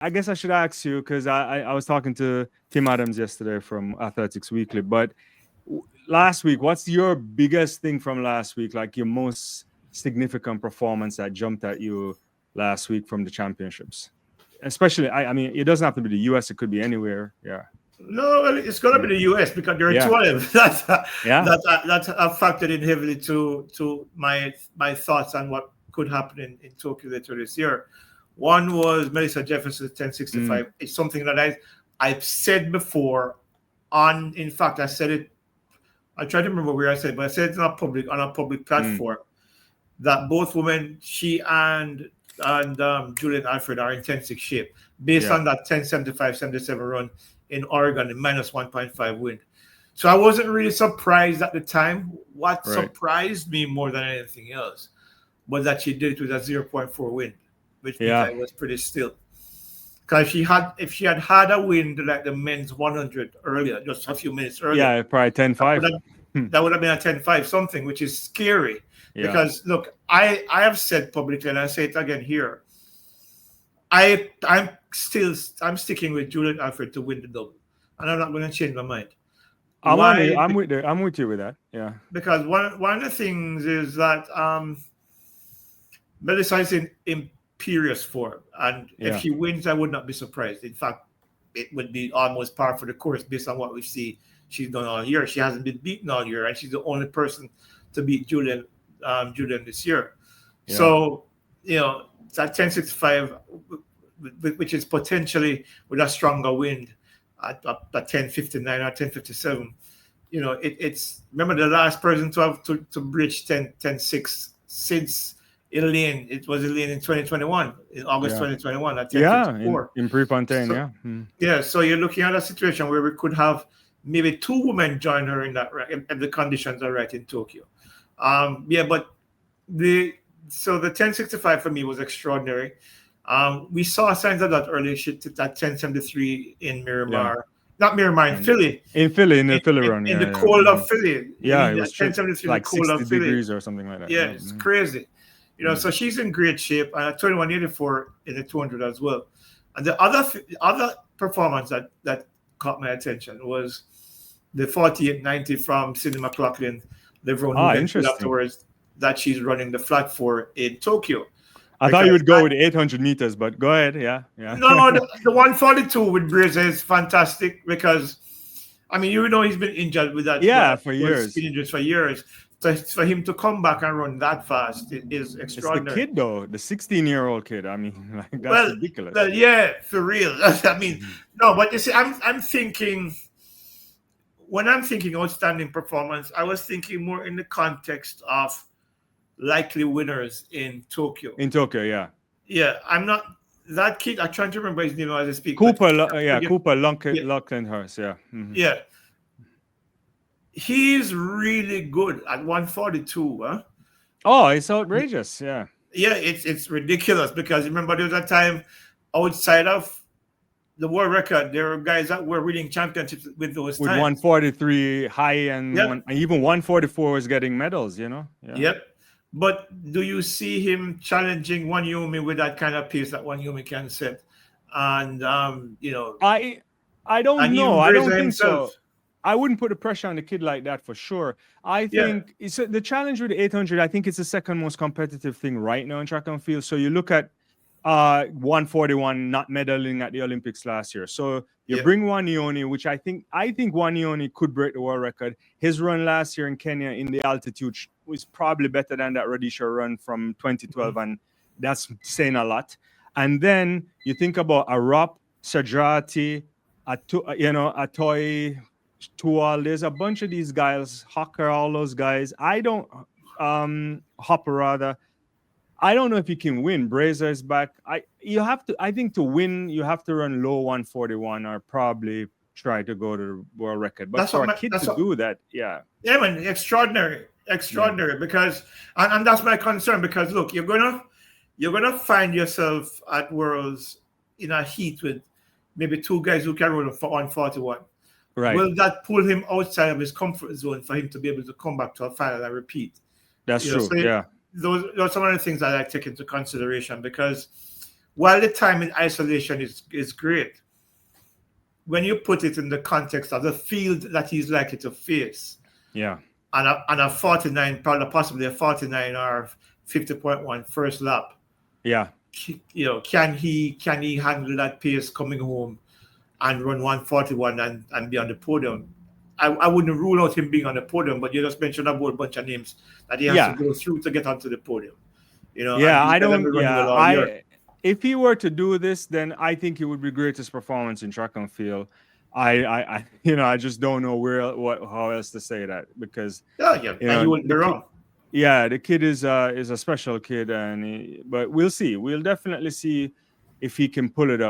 I guess I should ask you because I was talking to Tim Adams yesterday from Athletics Weekly, but last week, what's your biggest thing from last week? Like your most significant performance that jumped at you last week from the championships? Especially, I mean, it doesn't have to be the US; it could be anywhere. Yeah, No, well, it's going to yeah, be the US because there are yeah, 12. yeah. That's factored in heavily to my thoughts on what could happen in Tokyo later this year. One was Melissa Jefferson's Mm, 1065. It's something that I've said before. In fact, I said it. I try to remember where I said, but I said it on a public mm, platform that both women, she and Julien Alfred, are in 10-6 shape based yeah, on that 10-75-77 run in Oregon in minus 1.5 wind. So I wasn't really surprised at the time. What right. surprised me more than anything else was that she did it with a zero point 0.4 wind, which means Yeah, I was pretty still. Because if she had a wind like the men's 100 earlier, just a few minutes earlier, yeah, probably ten that would five. have that would have been a 10-5 something, which is scary. Yeah. Because look, I have said publicly, and I say it again here, I'm sticking with Julian Alfred to win the double. And I'm not going to change my mind. Why? I'm with you with that. Yeah, Because one of the things is that Melissa is in imperious form. And if yeah, she wins, I would not be surprised. In fact, it would be almost par for the course based on what we see she's done all year. She hasn't been beaten all year, and she's the only person to beat Julian this year. yeah. So, that 1065, which is potentially with a stronger wind at 1059 or 1057. It's remember the last person to have to breach 10-6 since Elaine. It was Elaine in 2021, in August Yeah. 2021 at Yeah, 1054. in Prefontaine, So yeah. Mm. yeah, so you're looking at a situation where we could have maybe two women join her in that if the conditions are right in Tokyo. Yeah, but the the 1065 for me was extraordinary. We saw signs of that earlier. She took that 1073 in Yeah. Miramar, not Miramar, in And Philly, in the Philly run, in yeah, the yeah. cold Hmm. of Philly. Yeah, it was 1073 in the like cold of 60 Philly. degrees or something like that. Yeah, Yeah. it's Mm. crazy. Mm. So she's in great shape, and a 2184 in the 200 as well. And the other performance that caught my attention was the 4890 from Cindy McLaughlin, Lebron, who Ah, then said interesting. afterwards that she's running the flat four in Tokyo. I thought you Because would go with 800 meters, but go ahead. Yeah, yeah. no, the 142 with Brazier is fantastic because, I mean, he's been injured with that Yeah, for skin years. injuries for years. So for him to come back and run that fast is It's the extraordinary. kid though, the 16-year-old kid. I mean, like that's Well, ridiculous. yeah, for real. I mean, Mhm. no, but you see, I'm thinking when I'm thinking outstanding performance, I was thinking more in the context of likely winners in Tokyo. In Tokyo, yeah. Yeah, I'm not that kid. I'm trying to remember his name as I speak, but Yeah, forget. Cooper Yeah, Luckenhurst, yeah. Hmm. yeah, he's really good at 142. Huh? Oh, it's outrageous. Yeah. Yeah, it's ridiculous because remember there was a time outside of the world record, there were guys that were winning championships with those With times. 143 high and Yep, one, even 144 was getting medals, you know? Yeah. yep. But do you see him challenging One Yumi with that kind of pace that One Yumi can set? And I I don't and know. even I don't Grazer think himself. so. I wouldn't put the pressure on the kid like that for sure. I Yeah, think it's the challenge with the 800. I think it's the second most competitive thing right now in track and field. So you look at 141 not medaling at the Olympics last year. So you yeah. bring Wanioni, which I think Wanioni could break the world record. His run last year in Kenya in the altitude was probably better than that Rhodesia run from 2012, Mhm. and that's saying a lot. And then you think about Arap, Sajati, Atoy, Tual. There's a bunch of these guys, Hawker, all those guys. I don't Hopper rather. I don't know if you can win. Brazier is back. I think to win, you have to run low 141 or probably try to go to the world record. But That's for what a kid to that's what do that, yeah. yeah, man, extraordinary, Yeah. extraordinary. Because and that's my concern. Because look, you're gonna find yourself at Worlds in a heat with maybe two guys who can run a 141. Right. Will that pull him outside of his comfort zone for him to be able to come back to a final and repeat? That's So true. Yeah. those are some of the things that I take into consideration because while the time in isolation is great, when you put it in the context of the field that he's likely to face, yeah, on a 49, probably possibly a 49 or 50.1 first lap, yeah, can he handle that pace coming home and run 141 and be on the podium? I wouldn't rule out him being on the podium, but you just mentioned a whole bunch of names that he has to yeah, go through to get onto the podium. And yeah. he's going to be running well all year. If he were to do this, then I think it would be greatest performance in track and field. I just don't know how else to say that, because Yeah, and you wouldn't be wrong. Yeah, the kid is a special kid, but we'll see. We'll definitely see if he can pull it up.